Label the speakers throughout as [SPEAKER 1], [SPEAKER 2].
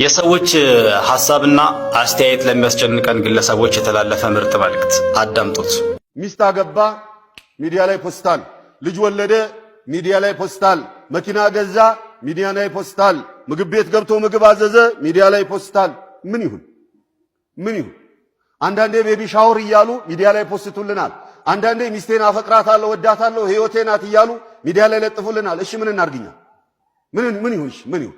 [SPEAKER 1] የሰዎች ሐሳብና አስተያየት ለሚያስጨንቀን ግለሰቦች የተላለፈ ምርጥ መልእክት አዳምጡት።
[SPEAKER 2] ሚስት አገባ፣ ሚዲያ ላይ ፖስታል። ልጅ ወለደ፣ ሚዲያ ላይ ፖስታል። መኪና ገዛ፣ ሚዲያ ላይ ፖስታል። ምግብ ቤት ገብቶ ምግብ አዘዘ፣ ሚዲያ ላይ ፖስታል። ምን ይሁን? አንዳንዴ ቤቢ ሻወር እያሉ ሚዲያ ላይ ፖስቱልናል። አንዳንዴ ሚስቴን አፈቅራታለሁ ወዳታለሁ ህይወቴ ናት እያሉ ሚዲያ ላይ ለጥፉልናል። እሺ ምን እናርግኛ? ምን ይሁን?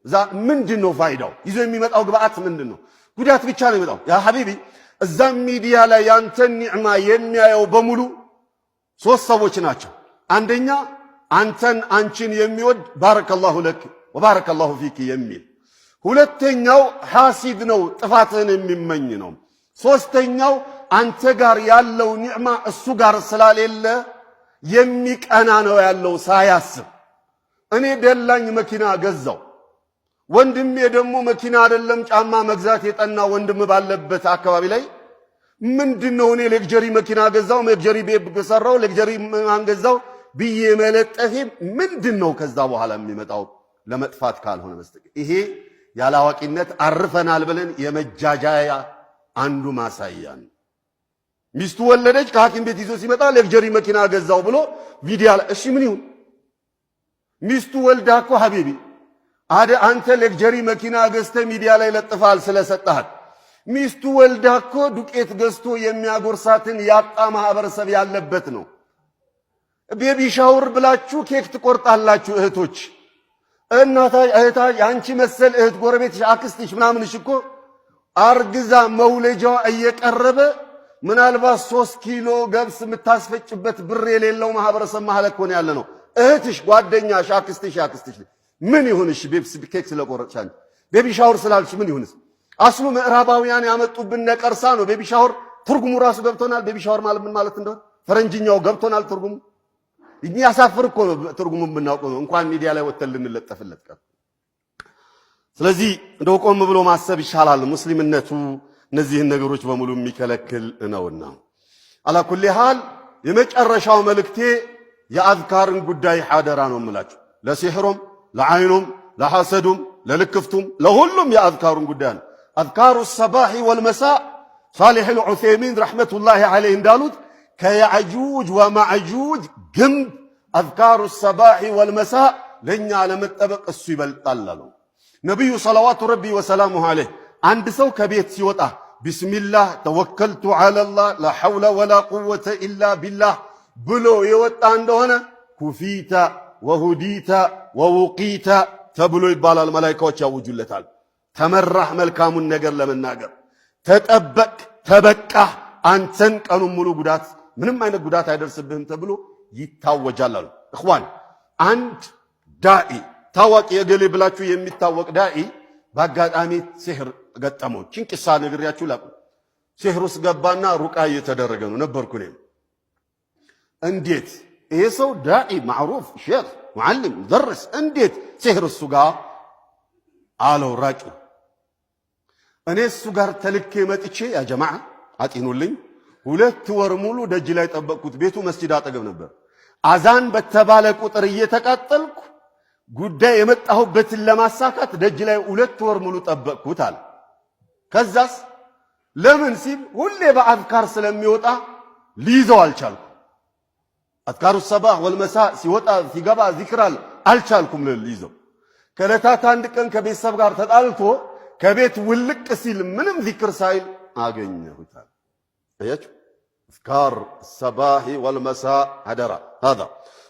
[SPEAKER 2] እዛ ምንድነው ፋይዳው? ይዞ የሚመጣው ግብአት ምንድነው? ጉዳት ብቻ ነው የሚመጣው። ያ ሐቢቢ እዛ ሚዲያ ላይ ያንተን ኒዕማ የሚያየው በሙሉ ሶስት ሰዎች ናቸው። አንደኛ አንቺን የሚወድ ባረከላሁ ለክ ወባረከላሁ ፊክ የሚል፣ ሁለተኛው ሐሲድ ነው ጥፋትህን የሚመኝ ነው። ሶስተኛው አንተ ጋር ያለው ኒዕማ እሱ ጋር ስላሌለ የሚቀና ነው ያለው ሳያስብ። እኔ ደላኝ መኪና ገዛው፣ ወንድሜ ደግሞ መኪና አይደለም ጫማ መግዛት የጠና ወንድም ባለበት አካባቢ ላይ ምንድነው እኔ ሌክጀሪ መኪና ገዛው፣ ሌክጀሪ ቤት ሰራው፣ ሌክጀሪ ማን ገዛው ብዬ መለጠፌ ምንድነው ከዛ በኋላ የሚመጣው ለመጥፋት ካልሆነ በስተቀር ይሄ ያላዋቂነት አርፈናል ብለን የመጃጃያ አንዱ ማሳያ ነው። ሚስቱ ወለደች፣ ከሐኪም ቤት ይዞ ሲመጣ ሌክጀሪ መኪና ገዛው ብሎ ቪዲዮ ላይ እሺ ምን ይሁን? ሚስቱ ወልዳ እኮ ሐቢቢ አንተ ሌክጀሪ መኪና ገዝተ ሚዲያ ላይ ለጥፋል ስለሰጣት። ሚስቱ ወልዳ እኮ ዱቄት ገዝቶ የሚያጎርሳትን ያጣ ማህበረሰብ ያለበት ነው። ቤቢ ሻወር ብላችሁ ኬክ ትቆርጣላችሁ እህቶች። አንቺ መሰል እህት ጎረቤትሽ፣ አክስትሽ ምናምንሽ እኮ አርግዛ መውለጃዋ እየቀረበ ምናልባት 3 ኪሎ ገብስ የምታስፈጭበት ብር የሌለው ማህበረሰብ መሃል እኮ ነው ያለ ነው። እህትሽ፣ ጓደኛሽ፣ አክስትሽ ምን ይሁንሽ? ኬክ ስለቆረጥሻል ቤቢ ሻወር ስላልሽ ምን ይሁንስ? አስሉ ምዕራባውያን ያመጡብን ነቀርሳ ነው። ቤቢ ሻወር ትርጉሙ ራሱ ገብቶናል። ቤቢ ሻወር ማለት ምን ማለት እንደሆነ ፈረንጅኛው ገብቶናል ትርጉሙ። ያሳፍር እኮ ነው ትርጉሙ የምናውቀው ነው፣ እንኳን ሚዲያ ላይ ወተን ልንለጠፍለት ቀር። ስለዚህ እንደው ቆም ብሎ ማሰብ ይሻላል። ሙስሊምነቱ እነዚህን ነገሮች በሙሉ የሚከለክል ነውና አላ ኩሊ ሃል የመጨረሻው መልእክቴ የአዝካርን ጉዳይ ሐደራ ነው የምላችሁ። ለሲህሩም፣ ለዓይኑም፣ ለሐሰዱም፣ ለልክፍቱም ለሁሉም የአዝካሩን ጉዳይ ነው። አዝካሩ ሰባሂ ወልመሳእ ሳሊህ አልዑሰይሚን ረሕመቱላሂ ዐለይህ እንዳሉት ከያዕጁጅ ወማዕጁጅ ግንብ አዝካሩ ሰባሂ ወልመሳእ ለእኛ ለመጠበቅ እሱ ይበልጣል አሉ ነቢዩ ሰለዋቱ ረቢ ወሰላሙሁ ዐለይህ። አንድ ሰው ከቤት ሲወጣ ቢስሚላህ ተወከልቱ ዐለላህ ላ ሐውለ ወላ ቁወተ ኢላ ቢላህ ብሎ የወጣ እንደሆነ ኩፊተ ወሁዲተ ወውቂተ ተብሎ ይባላል። መላኢካዎች ያውጁለታል። ተመራህ መልካሙን ነገር ለመናገር፣ ተጠበቅ፣ ተበቃህ፣ አንተን ቀኑን ሙሉ ጉዳት ምንም አይነት ጉዳት አይደርስብህም ተብሎ ይታወጃል አሉ። እኽዋን አንድ ዳኢ ታዋቂ የገሌ ብላችሁ የሚታወቅ ዳኢ በአጋጣሚ ሲህር ገጠመው። ጭንቅሳ ነግሬያችሁ ላቁ። ሲህር ውስጥ ገባና ሩቃ እየተደረገ ነው ነበርኩ እኔም። እንዴት ይሄ ሰው ዳኢ ማዕሩፍ ሼኽ ሙዓልም ደርስ እንዴት ሲህር እሱ ጋር አለው ራቂ። እኔ እሱ ጋር ተልኬ መጥቼ ያ ጀማዓ አጢኑልኝ 2 ወር ሙሉ ደጅ ላይ ጠበቅኩት። ቤቱ መስጂድ አጠገብ ነበር። አዛን በተባለ ቁጥር እየተቃጠልኩ ጉዳይ የመጣሁበትን ለማሳካት ደጅ ላይ 2 ወር ሙሉ ጠበቅኩት አለ። ከዛስ ለምን ሲል ሁሌ በአዝካር ስለሚወጣ ሊይዘው አልቻልኩም። አዝካሩ ሰባህ ወልመሳእ ሲወጣ ሲገባ ዚክር አልቻልኩም ሊይዘው። ከዕለታት አንድ ቀን ከቤተሰብ ጋር ተጣልቶ ከቤት ውልቅ ሲል ምንም ዚክር ሳይል አገኘሁታል። አያችሁ አዝካር ሰባህ ወልመሳእ ሐደራ هذا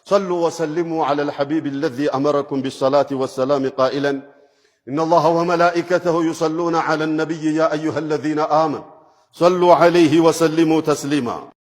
[SPEAKER 2] صلوا وسلموا على الحبيب الذي أمركم بالصلاة والسلام قائلا إن الله وملائكته يصلون على النبي يا أيها الذين آمنوا صلوا عليه وسلموا تسليما.